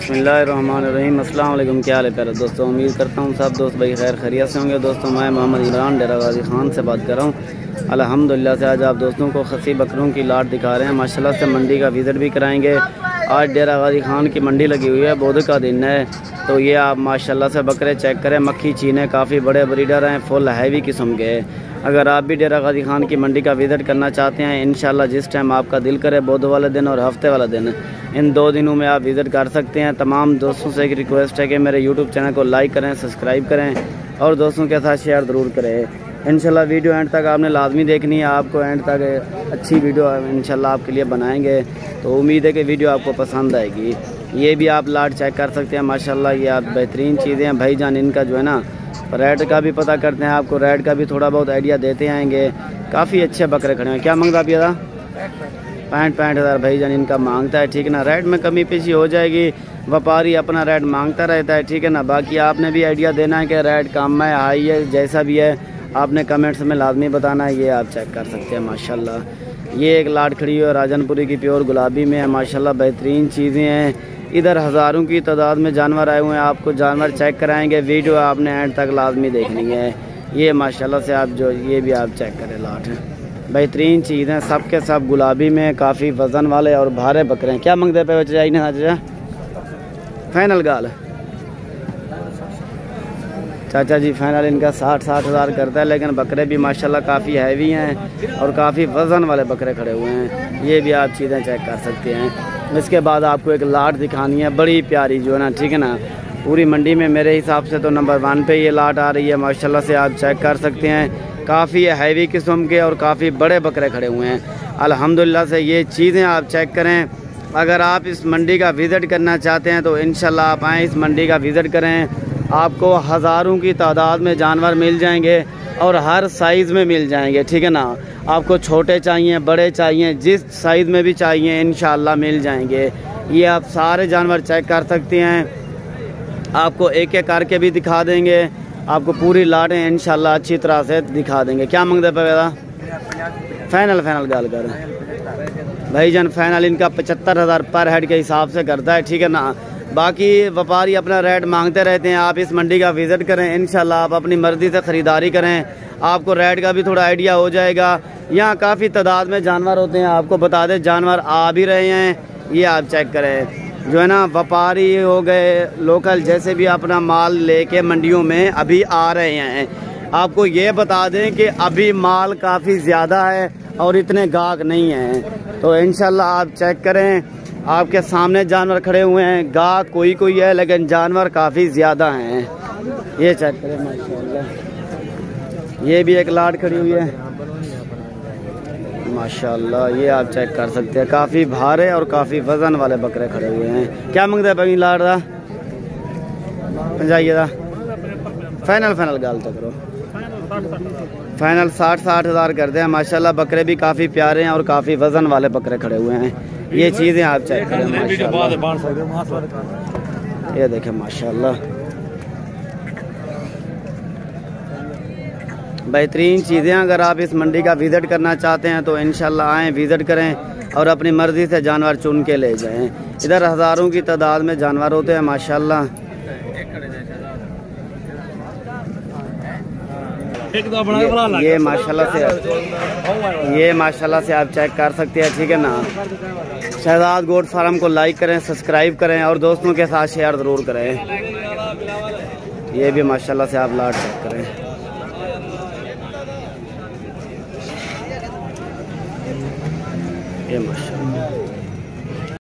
बिस्मिल्लाहिर्रहमानिर्रहीम। अस्सलाम वालेकुम। क्या हाल है प्यारे दोस्तों, उम्मीद करता हूँ सब दोस्त भाई खैर खैरियत से होंगे। दोस्तों मैं मोहम्मद इमरान डेरा गाजी खान से बात कर रहा हूँ। अल्हम्दुलिल्लाह से आज आप दोस्तों को खसी बकरों की लाट दिखा रहे हैं। माशाल्लाह से मंडी का विज़िट भी कराएंगे। आज डेरा गाजी खान की मंडी लगी हुई है, बुध का दिन है, तो ये आप माशाल्लाह से बकरे चेक करें। मक्खी चीने काफ़ी बड़े ब्रीडर हैं, फुल हैवी किस्म के। अगर आप भी डेरा गाजी खान की मंडी का विज़िट करना चाहते हैं, इंशाल्लाह जिस टाइम आपका दिल करे, बुध वाले दिन और हफ्ते वाला दिन, इन 2 दिनों में आप विज़िट कर सकते हैं। तमाम दोस्तों से एक रिक्वेस्ट है कि मेरे यूट्यूब चैनल को लाइक करें, सब्सक्राइब करें और दोस्तों के साथ शेयर ज़रूर करें। इंशाल्लाह वीडियो एंड तक आपने लाजमी देखनी है। आपको एंड तक अच्छी वीडियो इंशाल्लाह आपके लिए बनाएंगे, तो उम्मीद है कि वीडियो आपको पसंद आएगी। ये भी आप लाट चेक कर सकते हैं। माशाल्लाह ये आप बेहतरीन चीज़ें हैं भाईजान। इनका जो है ना रेट का भी पता करते हैं, आपको रेट का भी थोड़ा बहुत आइडिया देते आएंगे। काफ़ी अच्छे बकरे खड़े हैं। क्या मांगता पिया था? 65 हज़ार भाईजान इनका मांगता है, ठीक है ना। रेट में कमी पेशी हो जाएगी, व्यापारी अपना रेट मांगता रहता है, ठीक है ना। बाकी आपने भी आइडिया देना है कि रेट कम है हाई है, जैसा भी है आपने कमेंट्स में लाजमी बताना है। ये आप चेक कर सकते हैं। माशाल्लाह ये एक लाट खड़ी है, राजनपुरी की प्योर गुलाबी में है। माशाल्लाह बेहतरीन चीज़ें हैं। इधर हज़ारों की तादाद में जानवर आए हुए हैं, आपको जानवर चेक कराएंगे। वीडियो आपने एंड तक लाजमी देखनी है। ये माशाल्लाह से आप जो ये भी आप चेक करें, लाट बेहतरीन चीज़ हैं। सब के सब गुलाबी में, काफ़ी वज़न वाले और भारे बकरे हैं। क्या मंगते पे बच्चे ना चाचा? फाइनल गाल चाचा जी, फाइनल इनका 60 हज़ार करता है, लेकिन बकरे भी माशाल्लाह काफ़ी हैवी हैं और काफ़ी वज़न वाले बकरे खड़े हुए हैं। ये भी आप चीज़ें चेक कर सकते हैं। इसके बाद आपको एक लाट दिखानी है बड़ी प्यारी, जो है ना, ठीक है ना। पूरी मंडी में मेरे हिसाब से तो नंबर 1 पे ये लाट आ रही है। माशाल्लाह से आप चेक कर सकते हैं। काफ़ी हैवी किस्म के और काफ़ी बड़े बकरे खड़े हुए हैं। अल्हम्दुलिल्लाह से ये चीज़ें आप चेक करें। अगर आप इस मंडी का विज़िट करना चाहते हैं तो इंशाल्लाह आप आएँ, इस मंडी का विज़िट करें। आपको हज़ारों की तादाद में जानवर मिल जाएंगे और हर साइज़ में मिल जाएंगे, ठीक है ना। आपको छोटे चाहिए, बड़े चाहिए, जिस साइज़ में भी चाहिए इंशाल्लाह मिल जाएंगे। ये आप सारे जानवर चेक कर सकते हैं। आपको एक एक करके भी दिखा देंगे। आपको पूरी लाटें इंशाल्लाह अच्छी तरह से दिखा देंगे। क्या मंगते पे था? फाइनल गाल कर भाईजान। फाइनल इनका 75 हज़ार पर हेड के हिसाब से करता है, ठीक है ना। बाकी व्यापारी अपना रेट मांगते रहते हैं। आप इस मंडी का विज़िट करें, इंशाल्लाह आप अपनी मर्ज़ी से ख़रीदारी करें, आपको रेट का भी थोड़ा आइडिया हो जाएगा। यहाँ काफ़ी तादाद में जानवर होते हैं, आपको बता दें जानवर आ भी रहे हैं। ये आप चेक करें, जो है ना, व्यापारी हो गए लोकल, जैसे भी अपना माल लेके मंडियों में अभी आ रहे हैं। आपको ये बता दें कि अभी माल काफ़ी ज़्यादा है और इतने गाहक नहीं हैं, तो इंशाल्लाह आप चेक करें। आपके सामने जानवर खड़े हुए हैं, गाहक कोई है, लेकिन जानवर काफ़ी ज़्यादा हैं। ये चेक करें माशाल्लाह। ये भी एक लाट खड़ी हुई है माशाल्लाह। ये आप चेक कर सकते हैं। काफ़ी भारे और काफ़ी वज़न वाले बकरे खड़े हुए हैं। क्या मंगते भाई लाट था? 50 था। फाइनल गाल तो करो। फाइनल 60 हज़ार करते हैं। माशाल्लाह बकरे भी काफ़ी प्यारे हैं और काफ़ी वज़न वाले बकरे खड़े हुए हैं। ये चीज़ें आप चेक करें माशाल्लाह। ये देखें माशाल्लाह बेहतरीन चीज़ें। अगर आप इस मंडी का विज़िट करना चाहते हैं तो इंशाल्लाह आएँ, विज़िट करें और अपनी मर्ज़ी से जानवर चुन के ले जाएं। इधर हज़ारों की तादाद में जानवर होते हैं माशाल्लाह। ये माशाल्लाह से आप चेक कर सकते हैं, ठीक है ना। शहजाद गोट फार्म को लाइक करें, सब्सक्राइब करें और दोस्तों के साथ शेयर ज़रूर करें। ये भी माशाल्लाह से आप लाट चेक करें। ये माशाल्लाह